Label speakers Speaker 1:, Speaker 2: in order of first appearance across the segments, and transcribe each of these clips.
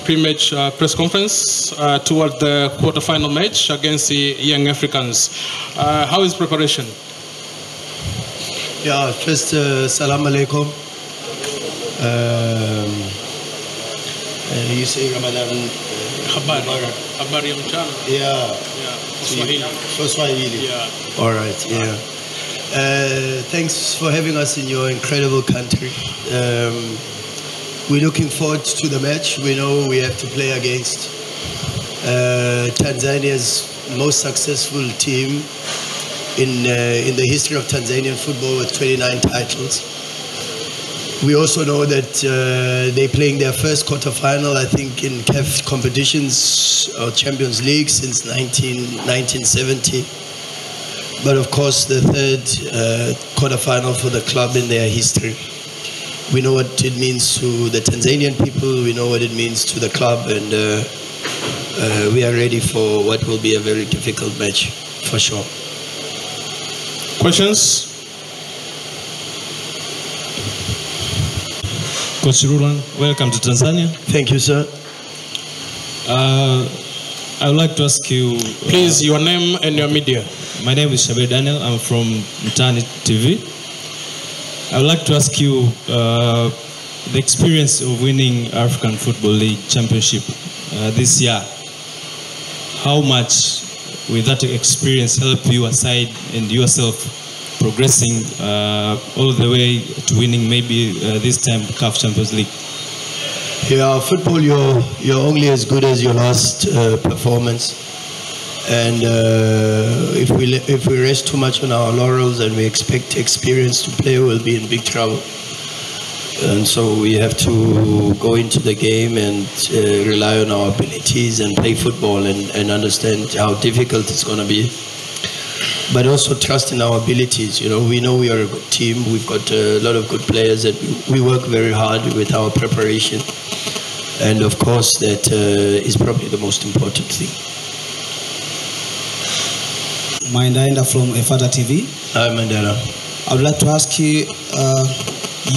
Speaker 1: pre-match press conference toward the quarter-final match against the Young Africans. How is preparation?
Speaker 2: Yeah, first, salam alaikum. You say Ramadan.
Speaker 1: Habari ya mchana.
Speaker 2: Yeah.
Speaker 1: Swahili.
Speaker 2: Yeah. All right, yeah. Thanks for having us in your incredible country. We're looking forward to the match. We know we have to play against Tanzania's most successful team in the history of Tanzanian football with 29 titles. We also know that they're playing their first quarterfinal, I think, in CAF competitions or Champions League since 1970. But of course, the third quarterfinal for the club in their history. We know what it means to the Tanzanian people. We know what it means to the club, and we are ready for what will be a very difficult match, for sure.
Speaker 1: Questions?
Speaker 3: Coach Rulani, welcome to Tanzania.
Speaker 2: Thank you, sir.
Speaker 3: I would like to ask you...
Speaker 1: Please, your name and your media.
Speaker 3: My name is Shabir Daniel. I'm from Mtani TV. I would like to ask you the experience of winning African Football League Championship this year. How much will that experience help you aside and yourself progressing all the way to winning maybe this time CAF Champions League?
Speaker 2: Yeah, football, you're only as good as your last performance. And if we rest too much on our laurels and we expect experience to play, we'll be in big trouble. And so we have to go into the game and rely on our abilities and play football and understand how difficult it's going to be. But also trust in our abilities. You know we are a good team. We've got a lot of good players that we work very hard with our preparation. And of course, that is probably the most important thing.
Speaker 4: Mandela from Efata TV.
Speaker 2: Hi, Mandela.
Speaker 4: I would like to ask you,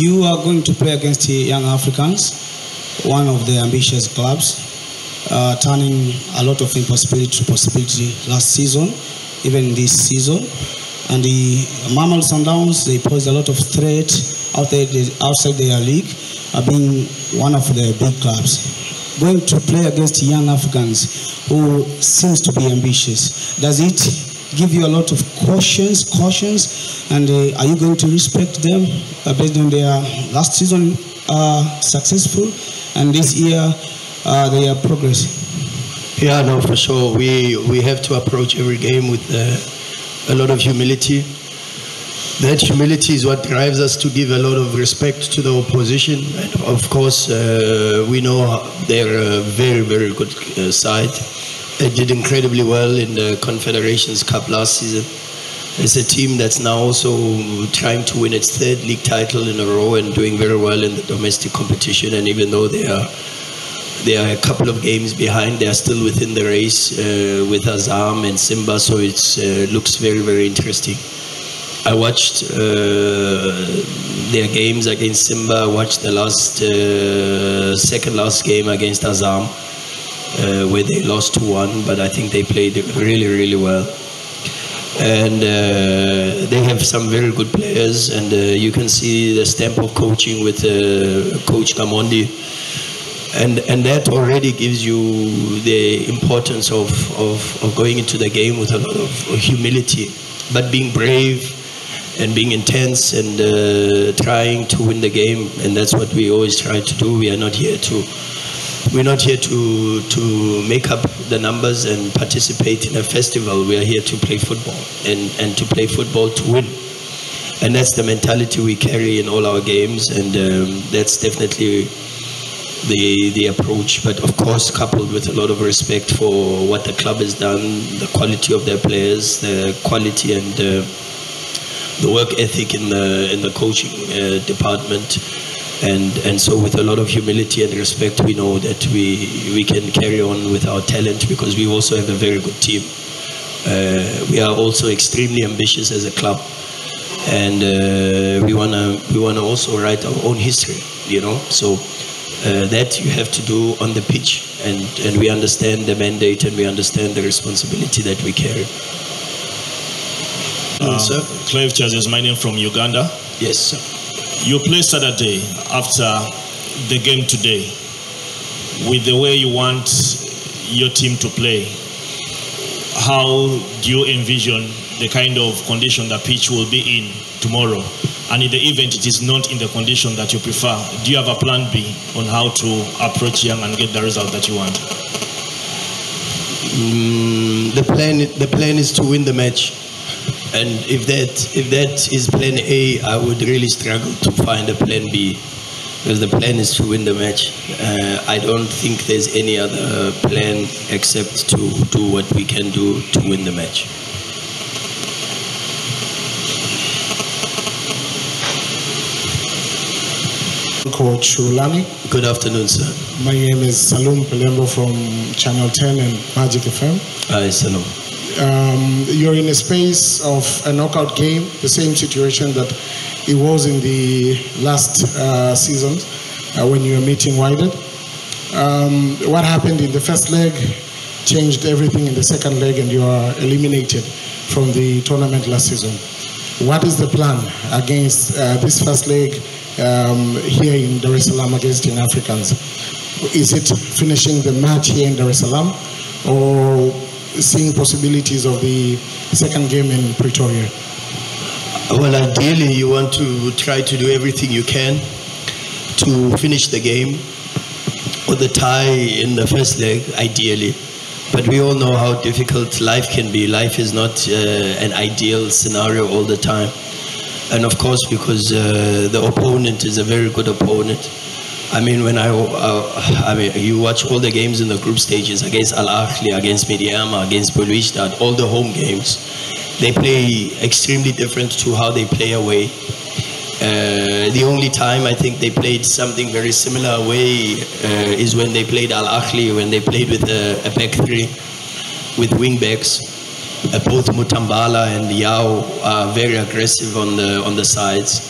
Speaker 4: you are going to play against the Young Africans, one of the ambitious clubs, turning a lot of impossibility to possibility last season, even this season. And the Mamelodi Sundowns, they pose a lot of threat outside their league, being one of the big clubs. Going to play against Young Africans, who seems to be ambitious, does it give you a lot of cautions, and are you going to respect them based on their last season successful and this year their progress?
Speaker 2: Yeah, no, for sure. We have to approach every game with a lot of humility. That humility is what drives us to give a lot of respect to the opposition. And of course, we know they're a very, very good side. They did incredibly well in the Confederations Cup last season. It's a team that's now also trying to win its third league title in a row and doing very well in the domestic competition. And even though they are a couple of games behind, they are still within the race with Azam and Simba. So it looks very, very interesting. I watched their games against Simba. I watched the second last game against Azam, where they lost 2-1, but I think they played really, really well. And they have some very good players, and you can see the stamp of coaching with Coach Gamondi. And that already gives you the importance of going into the game with a lot of humility, but being brave and being intense and trying to win the game. And that's what we always try to do. We're not here to make up the numbers and participate in a festival. We are here to play football and to play football to win. And that's the mentality we carry in all our games, and that's definitely the approach. But of course, coupled with a lot of respect for what the club has done, the quality of their players, the quality and the work ethic in the coaching department. And so with a lot of humility and respect, we know that we can carry on with our talent, because we also have a very good team. We are also extremely ambitious as a club, and we wanna also write our own history, you know. So That you have to do on the pitch, and we understand the mandate and we understand the responsibility that we carry. Sir?
Speaker 5: Clive Charles, my name from Uganda.
Speaker 2: Yes, sir.
Speaker 5: You play Saturday after the game today. With the way you want your team to play, how do you envision the kind of condition the pitch will be in tomorrow? And in the event it is not in the condition that you prefer, do you have a plan B on how to approach Yanga and get the result that you want?
Speaker 2: The plan is to win the match. And if that is plan A, I would really struggle to find a plan B, because the plan is to win the match. I don't think there's any other plan except to do what we can do to win the match.
Speaker 6: Coach Rulani.
Speaker 2: Good afternoon, sir.
Speaker 6: My name is Salum Pelembo from Channel 10 and Magic FM.
Speaker 2: Hi, Salum.
Speaker 6: You're in a space of a knockout game, the same situation that it was in the last season when you were meeting Wydad. What happened in the first leg changed everything in the second leg, and you are eliminated from the tournament last season. What is the plan against this first leg here in Dar es Salaam against Young Africans? Is it finishing the match here in Dar es Salaam, or seeing possibilities of the second game in Pretoria?
Speaker 2: Well, ideally, you want to try to do everything you can to finish the game or the tie in the first leg, ideally. But we all know how difficult life can be. Life is not an ideal scenario all the time. And of course, because the opponent is a very good opponent. I mean, when you watch all the games in the group stages against Al Ahly, against Mediama, against Belouizdad, all the home games, they play extremely different to how they play away. The only time I think they played something very similar away is when they played Al Ahly, when they played with a back three with wing backs. Both Mutambala and Yao are very aggressive on the sides.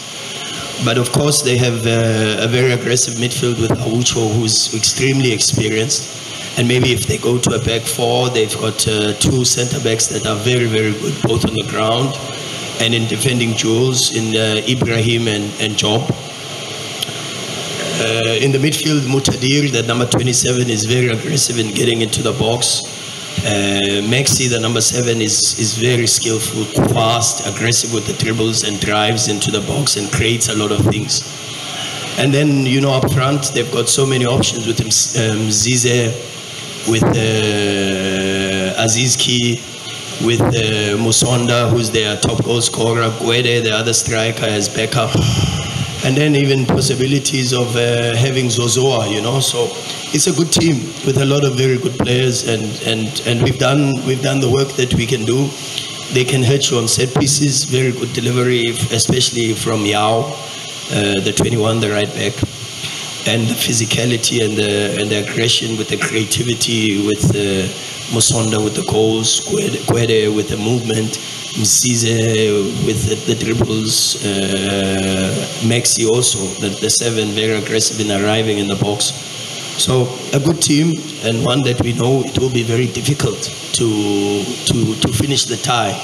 Speaker 2: But of course, they have a very aggressive midfield with Aucho, who's extremely experienced. And maybe if they go to a back four, they've got two centre backs that are very, very good, both on the ground and in defending duels, in Ibrahim and Job. In the midfield, Mutadir, the number 27, is very aggressive in getting into the box. Maxi, the number 7, is very skillful, fast, aggressive with the dribbles and drives into the box and creates a lot of things. And then, you know, up front, they've got so many options with Zize, with Aziz Ki, with Musonda, who's their top goal scorer, Gwede, the other striker, as backup. And then even possibilities of having Zozoa, you know. So it's a good team with a lot of very good players, and we've done the work that we can do. They can hurt you on set pieces, very good delivery, especially from Yao, the 21, the right back, and the physicality and the aggression with the creativity, with Musonda with the goals, Gwede with the movement, Mzize with the dribbles, Maxi also, the 7, very aggressive in arriving in the box. So a good team, and one that we know it will be very difficult to finish the tie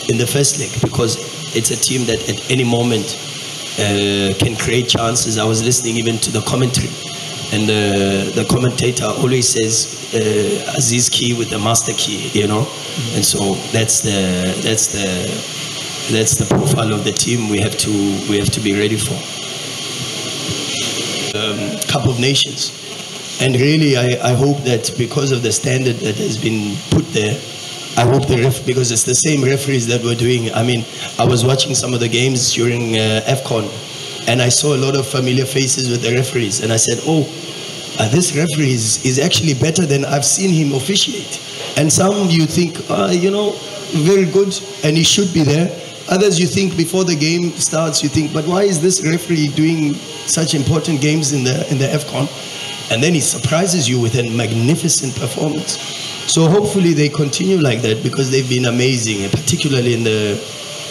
Speaker 2: in the first leg, because it's a team that at any moment can create chances. I was listening even to the commentary, and the commentator always says Aziz Ki with the master key, you know. And so that's the profile of the team we have to be ready for. Cup of Nations. And really, I hope that because of the standard that has been put there, I hope because it's the same referees that were doing. I mean, I was watching some of the games during AFCON, and I saw a lot of familiar faces with the referees, and I said, oh, this referee is actually better than I've seen him officiate. And some you think, you know, very good, and he should be there. Others you think before the game starts, you think, but why is this referee doing such important games in the AFCON? And then he surprises you with a magnificent performance. So hopefully they continue like that, because they've been amazing, particularly in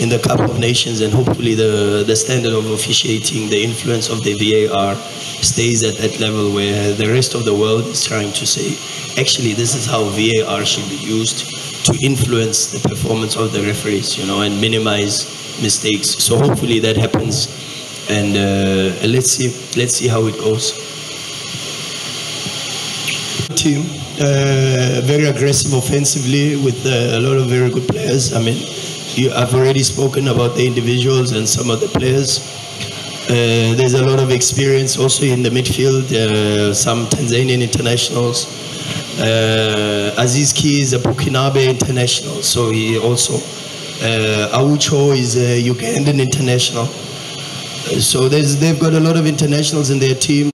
Speaker 2: in the Cup of Nations, and hopefully the standard of officiating, the influence of the VAR stays at that level where the rest of the world is trying to say, actually, this is how VAR should be used to influence the performance of the referees, you know, and minimize mistakes. So hopefully that happens, and let's see how it goes. Team, very aggressive offensively with a lot of very good players. I mean, I've already spoken about the individuals and some of the players. There's a lot of experience also in the midfield, some Tanzanian internationals. Aziz Ki is a Burkinabe international, so he also, Aucho is a Ugandan international. So they've got a lot of internationals in their team.